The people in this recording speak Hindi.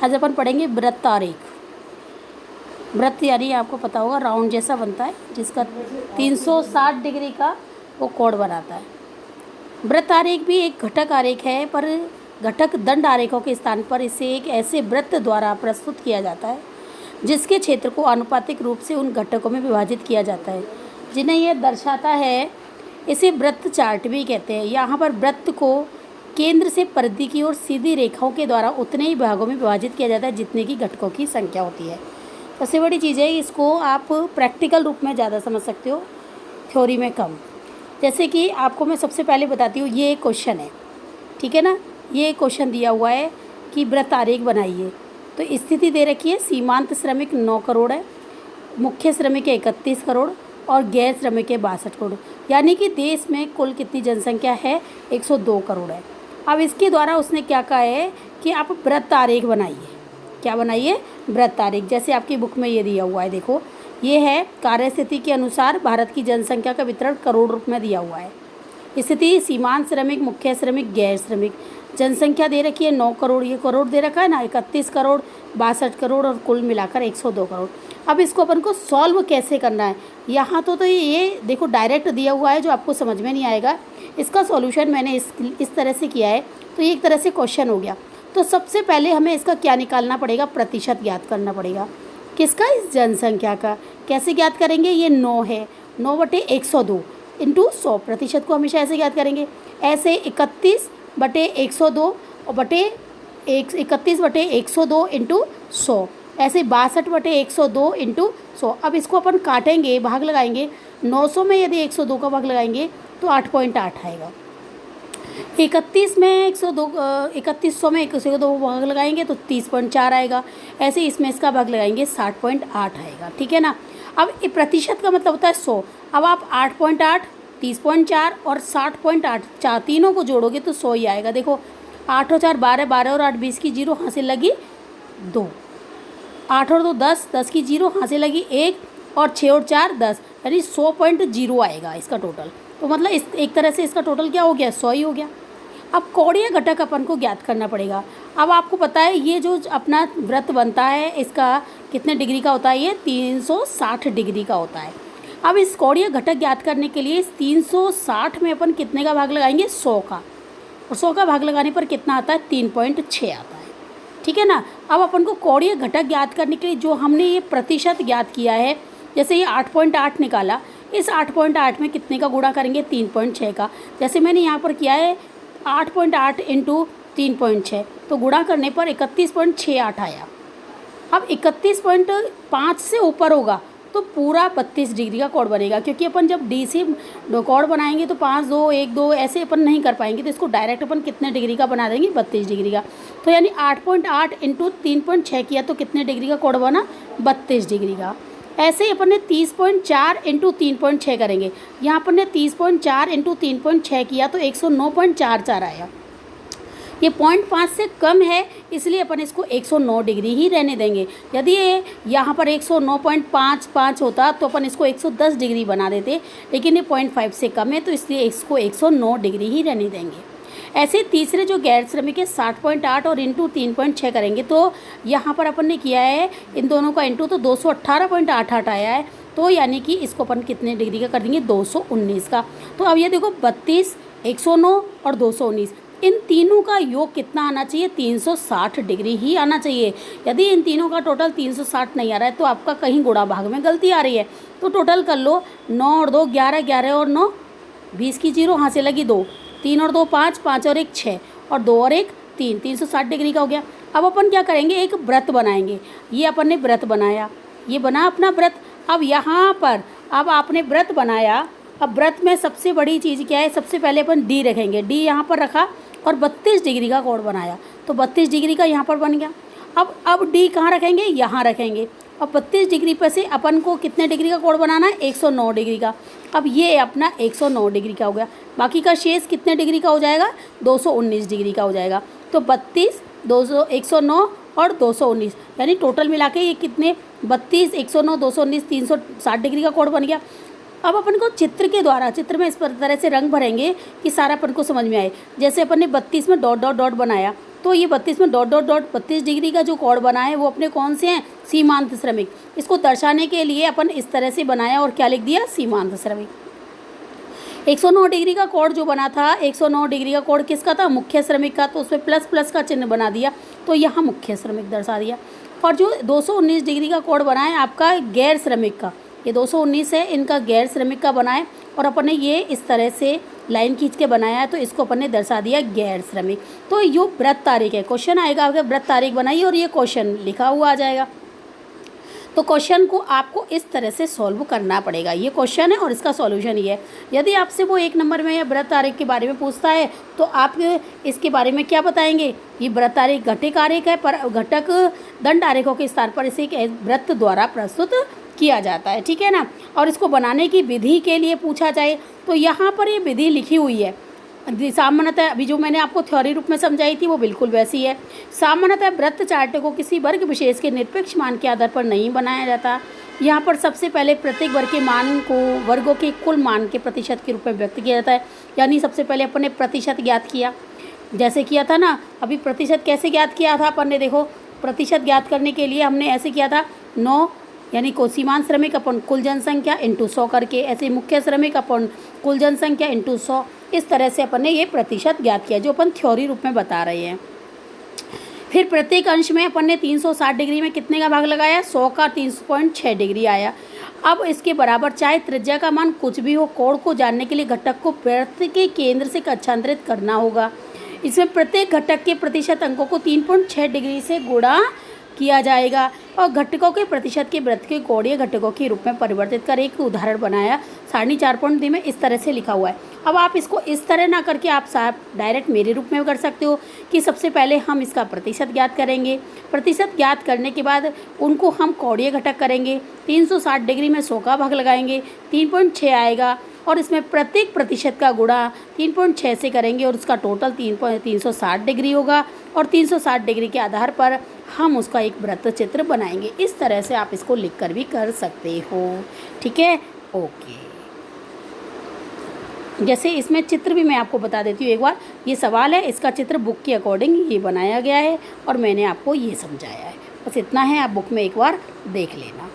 आज अपन पढ़ेंगे वृत्त आरेख। वृत्त यानी आपको पता होगा राउंड जैसा बनता है जिसका 360 डिग्री का वो कोण बनाता है। वृत्त आरेख भी एक घटक आरेख है, पर घटक दंड आरेखों के स्थान पर इसे एक ऐसे वृत्त द्वारा प्रस्तुत किया जाता है जिसके क्षेत्र को आनुपातिक रूप से उन घटकों में विभाजित किया जाता है जिन्हें यह दर्शाता है। इसे वृत्त चार्ट भी कहते हैं। यहाँ पर वृत्त को केंद्र से परिधि की ओर सीधी रेखाओं के द्वारा उतने ही भागों में विभाजित किया जाता है जितने की घटकों की संख्या होती है। सबसे बड़ी चीज़ है, इसको आप प्रैक्टिकल रूप में ज़्यादा समझ सकते हो, थ्योरी में कम। जैसे कि आपको मैं सबसे पहले बताती हूँ, ये एक क्वेश्चन है, ठीक है ना। ये क्वेश्चन दिया हुआ है कि वृत्त आरेख बनाइए। तो स्थिति दे रखी है, सीमांत श्रमिक 9 करोड़ है, मुख्य श्रमिक है 31 करोड़ और गैर श्रमिक है 62 करोड़। यानी कि देश में कुल कितनी जनसंख्या है, 102 करोड़ है। अब इसके द्वारा उसने क्या कहा है कि आप वृत्त आरेख बनाइए। क्या बनाइए? वृत्त आरेख। जैसे आपकी बुक में ये दिया हुआ है, देखो ये है कार्यस्थिति के अनुसार भारत की जनसंख्या का वितरण करोड़ रूप में दिया हुआ है। स्थिति सीमांत श्रमिक, मुख्य श्रमिक, गैर श्रमिक। जनसंख्या दे रखी है 9 करोड़, ये करोड़ दे रखा है ना, 31 करोड़, 62 करोड़ और कुल मिलाकर 102 करोड़। अब इसको अपन को सॉल्व कैसे करना है? यहाँ तो ये देखो डायरेक्ट दिया हुआ है जो आपको समझ में नहीं आएगा। इसका सॉल्यूशन मैंने इस तरह से किया है, तो ये एक तरह से क्वेश्चन हो गया। तो सबसे पहले हमें इसका क्या निकालना पड़ेगा? प्रतिशत ज्ञात करना पड़ेगा। किसका? इस जनसंख्या का। कैसे ज्ञात करेंगे? ये 9 है, 9/102 इंटू 100। प्रतिशत को हमेशा ऐसे ज्ञात करेंगे, ऐसे 31/102 और 31/102 इंटू 100, ऐसे 62/102 इंटू 100। अब इसको अपन काटेंगे, भाग लगाएंगे। 900 में यदि 102 का भाग लगाएंगे तो 8.8 आएगा। 31 में 102 3100 में 102 भाग लगाएंगे तो 30.4 आएगा। ऐसे इसमें इसका भाग लगाएंगे 60.8 आएगा, ठीक है ना। अब ये प्रतिशत का मतलब होता है 100। अब आप 8.8, 30.4 और 60.8 तीनों को जोड़ोगे तो 100 ही आएगा। देखो 8 और 4 12, 12 और 8 20 की 0, हासिल लगी 2। 8 और 2 10, 10 की 0, हासिल लगी 1 और 6 और 4 10, यानी 100.0 आएगा इसका टोटल। तो मतलब इस एक तरह से इसका टोटल क्या हो गया? 100 ही हो गया। अब कोणीय घटक अपन को ज्ञात करना पड़ेगा। अब आपको पता है ये जो अपना वृत्त बनता है इसका कितने डिग्री का होता है? ये 360 डिग्री का होता है। अब इस कोणीय घटक ज्ञात करने के लिए इस 360 में अपन कितने का भाग लगाएंगे? 100 का। और 100 का भाग लगाने पर कितना आता है? 3.6 आता है, ठीक है ना। अब अपन को कोणीय घटक ज्ञात करने के लिए जो हमने ये प्रतिशत ज्ञात किया है, जैसे ये 8.8 निकाला, इस 8.8 में कितने का गुणा करेंगे? 3.6 का। जैसे मैंने यहाँ पर किया है 8.8 इंटू 3.6, तो गुणा करने पर 31.68 आया। अब 31.5 से ऊपर होगा तो पूरा 32 डिग्री का कोण बनेगा, क्योंकि अपन जब डी से कोण बनाएंगे तो 5 2 1 2 ऐसे अपन नहीं कर पाएंगे, तो इसको डायरेक्ट अपन कितने डिग्री का बना देंगे? 32 डिग्री का। तो यानी 8.8 इंटू 3.6 किया तो कितने डिग्री का कोण बना? 32 डिग्री का। ऐसे ही अपन ने 30.4 इंटू 3.6 करेंगे। यहाँ अपन ने 30.4 इंटू 3.6 किया तो 109.44 आया। ये 0.5 से कम है, इसलिए अपन इसको 109 डिग्री ही रहने देंगे। यदि ये यहाँ पर 109.55 होता तो अपन इसको 110 डिग्री बना देते, लेकिन ये 0.5 से कम है तो इसलिए इसको 109 डिग्री ही रहने देंगे। ऐसे तीसरे जो गैर श्रमिक है 60.8 और इंटू 3.6 करेंगे तो यहाँ पर अपन ने किया है इन दोनों का इंटू, तो 218.88 आया है। तो यानी कि इसको अपन कितने डिग्री का कर देंगे? 219 का। तो अब ये देखो 32, 109 और 219, इन तीनों का योग कितना आना चाहिए? 360 डिग्री ही आना चाहिए। यदि इन तीनों का टोटल 360 नहीं आ रहा है तो आपका कहीं गुणा भाग में गलती आ रही है। तो टोटल कर लो, 9 और 2 11, 11 और 9 20 की 0, हाथ से लगी 2, 3 और 2 5, 5 और 1 6 और 2 और 1 3, 360 डिग्री का हो गया। अब अपन क्या करेंगे? एक वृत्त बनाएंगे। ये अपन ने वृत्त बनाया, ये बना अपना वृत्त। अब यहाँ पर अब आपने वृत्त बनाया। अब वृत्त में सबसे बड़ी चीज़ क्या है? सबसे पहले अपन डी रखेंगे। डी यहाँ पर रखा और 32 डिग्री का कोण बनाया, तो 32 डिग्री का यहाँ पर बन गया। अब डी कहाँ रखेंगे? यहाँ रखेंगे। और 32 डिग्री पर से अपन को कितने डिग्री का कोण बनाना है? 109 डिग्री का। अब ये अपना 109 डिग्री का हो गया। बाकी का शेष कितने डिग्री का हो जाएगा? 219 डिग्री का हो जाएगा। तो 32, 200, 109 और 219, यानी टोटल मिला के ये कितने? 32, 109, 219, 360 डिग्री का कोण बन गया। अब अपन को चित्र के द्वारा, चित्र में इस तरह से रंग भरेंगे कि सारा अपन को समझ में आए। जैसे अपन ने 32 में डॉट डॉट डॉट बनाया, तो ये 32 में डॉट डॉट डॉट 32 डिग्री का जो कोण बना है वो अपने कौन से हैं, सीमांत श्रमिक। इसको दर्शाने के लिए अपन इस तरह से बनाया और क्या लिख दिया, सीमांत श्रमिक। 109 डिग्री का कोण जो बना था, 109 डिग्री का कोण किसका था, मुख्य श्रमिक का, तो उसमें प्लस प्लस का चिन्ह बना दिया, तो यहाँ मुख्य श्रमिक दर्शा दिया। और जो 219 डिग्री का कोण बना है आपका गैर श्रमिक का, ये 219 है, इनका गैर श्रमिक का बना है और अपन ने ये इस तरह से लाइन खींच के बनाया है, तो इसको अपन ने दर्शा दिया गैर श्रमिक। तो यो व्रत तारीख है, क्वेश्चन आएगा अगर व्रत तारीख बनाइए और ये क्वेश्चन लिखा हुआ आ जाएगा। तो क्वेश्चन को आपको इस तरह से सॉल्व करना पड़ेगा। ये क्वेश्चन है और इसका सॉल्यूशन ये है। यदि आपसे वो 1 नंबर में या व्रत तारीख के बारे में पूछता है तो आप इसके बारे में क्या बताएंगे, ये व्रत तारीख घटिक आरेख है, पर घटक दंड आरेखों के स्थान पर इसे व्रत द्वारा प्रस्तुत किया जाता है, ठीक है ना। और इसको बनाने की विधि के लिए पूछा जाए तो यहाँ पर ये विधि लिखी हुई है। सामान्यतः अभी जो मैंने आपको थ्योरी रूप में समझाई थी वो बिल्कुल वैसी है। सामान्यतः व्रत चार्ट को किसी वर्ग विशेष के निरपेक्ष मान के आधार पर नहीं बनाया जाता। यहाँ पर सबसे पहले प्रत्येक वर्ग के मान को वर्गों के कुल मान के प्रतिशत के रूप में व्यक्त किया जाता है। यानी सबसे पहले अपन ने प्रतिशत ज्ञात किया, जैसे किया था ना अभी। प्रतिशत कैसे ज्ञात किया था अपन ने, देखो प्रतिशत ज्ञात करने के लिए हमने ऐसे किया था, 9 यानी को सीमांत श्रमिक अपन कुल जनसंख्या इंटू 100 करके, ऐसे मुख्य श्रमिक अपन कुल जनसंख्या इंटू 100, इस तरह से अपन ने ये प्रतिशत ज्ञात किया जो अपन थ्योरी रूप में बता रहे हैं। फिर प्रत्येक अंश में अपन ने 360 डिग्री में कितने का भाग लगाया, 100 का 3.6 डिग्री आया। अब इसके बराबर चाहे त्रिज्या का मान कुछ भी हो, कोण को जानने के लिए घटक को वृत्त के केंद्र से कक्षांतरित करना होगा। इसमें प्रत्येक घटक के प्रतिशत अंकों को 3.6 डिग्री से गुणा किया जाएगा और घटकों के प्रतिशत के वृत्त के कोणीय घटकों के रूप में परिवर्तित कर एक उदाहरण बनाया। सारणी 4.2 में इस तरह से लिखा हुआ है। अब आप इसको इस तरह ना करके आप साहब डायरेक्ट मेरे रूप में कर सकते हो कि सबसे पहले हम इसका प्रतिशत ज्ञात करेंगे। प्रतिशत ज्ञात करने के बाद उनको हम कोणीय घटक करेंगे, 360 डिग्री में 100 का भाग लगाएंगे, 3.6 आएगा और इसमें प्रत्येक प्रतिशत का गुणा 3.6 से करेंगे और उसका टोटल 360 डिग्री होगा और 360 डिग्री के आधार पर हम उसका एक वृत्त चित्र बनाएंगे। इस तरह से आप इसको लिखकर भी कर सकते हो, ठीक है, ओके। जैसे इसमें चित्र भी मैं आपको बता देती हूँ एक बार। ये सवाल है, इसका चित्र बुक के अकॉर्डिंग ये बनाया गया है और मैंने आपको ये समझाया है। बस इतना है, आप बुक में एक बार देख लेना।